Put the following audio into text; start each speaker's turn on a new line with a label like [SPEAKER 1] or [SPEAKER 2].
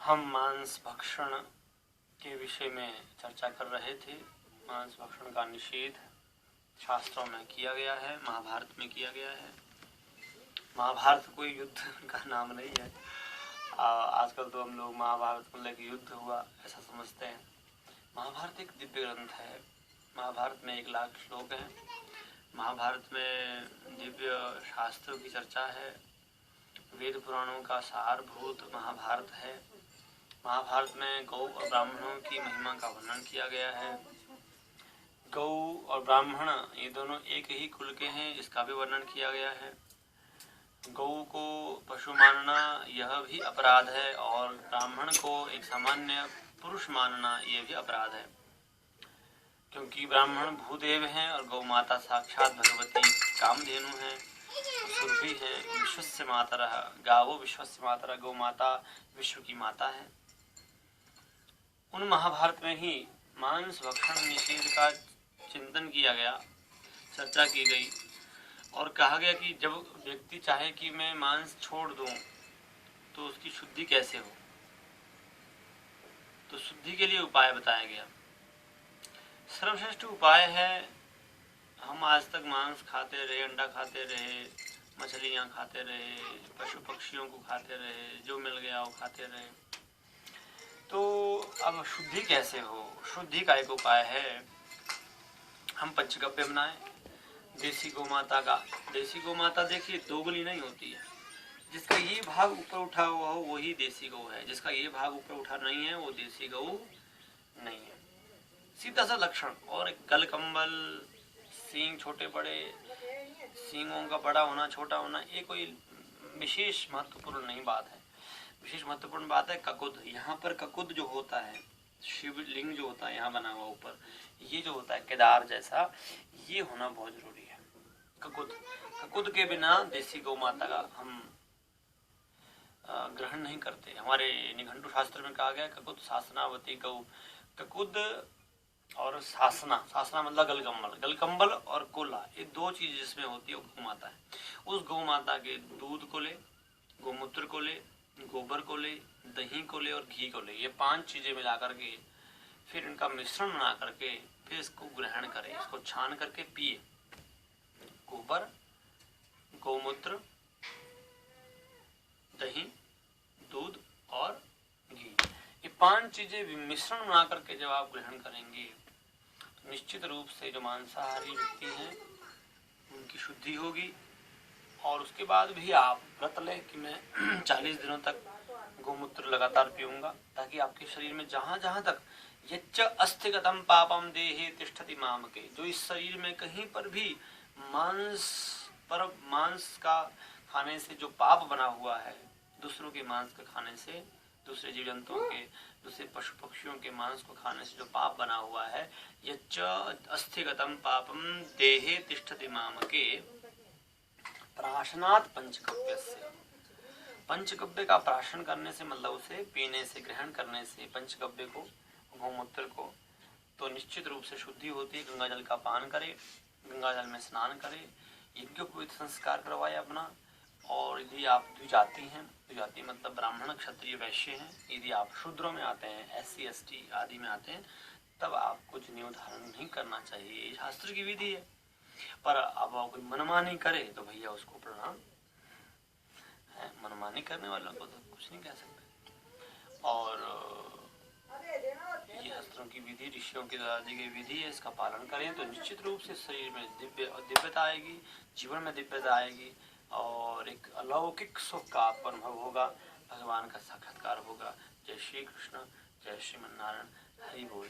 [SPEAKER 1] हम मांस भक्षण के विषय में चर्चा कर रहे थे। मांस भक्षण का निषेध शास्त्रों में किया गया है, महाभारत में किया गया है। महाभारत कोई युद्ध का नाम नहीं है। आजकल तो हम लोग महाभारत को लेकर युद्ध हुआ ऐसा समझते हैं। महाभारत एक दिव्य ग्रंथ है। महाभारत में 1,00,000 श्लोक हैं। महाभारत में दिव्य शास्त्रों की चर्चा है। वेद पुराणों का सारभूत महाभारत है। महाभारत में गौ और ब्राह्मणों की महिमा का वर्णन किया गया है। गौ और ब्राह्मण ये दोनों एक ही कुल के हैं, इसका भी वर्णन किया गया है। गौ को पशु मानना यह भी अपराध है और ब्राह्मण को एक सामान्य पुरुष मानना यह भी अपराध है, क्योंकि ब्राह्मण भूदेव हैं और गौ माता साक्षात भगवती कामधेनु हैं, सुरभि है, विश्वस्य मातरः, गावो विश्वस्य मातरः, गौ माता विश्व की माता है। उन महाभारत में ही मांस भक्षण निषेध का चिंतन किया गया, चर्चा की गई और कहा गया कि जब व्यक्ति चाहे कि मैं मांस छोड़ दूं तो उसकी शुद्धि कैसे हो, तो शुद्धि के लिए उपाय बताया गया। सर्वश्रेष्ठ उपाय है, हम आज तक मांस खाते रहे, अंडा खाते रहे, मछलियां खाते रहे, पशु पक्षियों को खाते रहे, जो मिल गया वो खाते रहे, तो अब शुद्धि कैसे हो? शुद्धि का एक उपाय है, हम पंचगव्य बनाएं देसी गौ माता का। देसी गौ माता देखिए दोगली नहीं होती है। जिसका ये भाग ऊपर उठा हुआ हो वही देसी गौ है, जिसका ये भाग ऊपर उठा नहीं है वो देसी गौ नहीं है। सीधा सा लक्षण। और गल कंबल, सींग छोटे बड़े, सींगों का बड़ा होना छोटा होना, ये कोई विशेष महत्वपूर्ण नहीं बात है। विशेष महत्वपूर्ण बात है ककुद। यहाँ पर ककुद जो होता है, शिवलिंग जो होता है यहाँ बना हुआ ऊपर, ये जो होता है केदार जैसा, ये होना बहुत जरूरी है। ककुद के बिना देसी गौ माता का हम ग्रहण नहीं करते। हमारे निघंटु शास्त्र में कहा गया ककुद शासनावती गौ। ककुद और शासना मतलब गलकंबल और कोला, ये दो चीज जिसमें होती है वो गौ माता है। उस गौ माता के दूध को ले, गोमूत्र को ले, गोबर को ले, दही को ले और घी को ले, ये 5 चीजें मिला करके फिर इनका मिश्रण बना करके फिर इसको ग्रहण करें, इसको छान करके पिए। गोबर, गोमूत्र, दही, दूध और घी, ये 5 चीजें मिश्रण बना करके जब आप ग्रहण करेंगे तो निश्चित रूप से जो मांसाहारी व्यक्ति हैं उनकी शुद्धि होगी। और उसके बाद भी आप व्रत लें कि मैं 40 दिनों तक गोमूत्र लगातार पीऊंगा, ताकि आपके शरीर में जहां जहां तक यच्च अस्थिगतम पापम देहे तिष्ठति मामके, जो इस शरीर में कहीं पर भी मांस का खाने से जो पाप बना हुआ है, दूसरों के मांस का खाने से, दूसरे जीव जंतुओं के, दूसरे पशु पक्षियों के मांस को खाने से जो पाप बना हुआ है, यच्च अस्थिगतम पापम देहे तिष्ठति मामके प्राशनात् पंचगव्यस्य। पंचगव्य का प्राशन करने से मतलब उसे पीने से, ग्रहण करने से, पंचगव्य को, गोमूत्र को, तो निश्चित रूप से शुद्धि होती है। गंगा जल का पान करे, गंगा जल में स्नान करे, यज्ञोपवीत संस्कार करवाए अपना। और यदि आप द्विजाति हैं, द्विजाति मतलब ब्राह्मण, क्षत्रिय, वैश्य हैं, यदि आप शूद्रों में आते हैं, SC ST आदि में आते हैं, तब आपको जनेऊ धारण नहीं करना चाहिए। ये शास्त्र की विधि है। पर अब कोई मनमानी करे तो भैया उसको प्रणाम है, मनमानी करने वालों को तो कुछ नहीं कह सकते। और ये शास्त्रों की विधि, ऋषियों की द्वारा दी गई विधि है, इसका पालन करें तो निश्चित रूप से शरीर में दिव्यता आएगी, जीवन में दिव्यता आएगी और एक अलौकिक सुख का आपको अनुभव होगा, भगवान का साक्षात्कार होगा। जय श्री कृष्ण, जय श्रीमन नारायण, हरि बोल।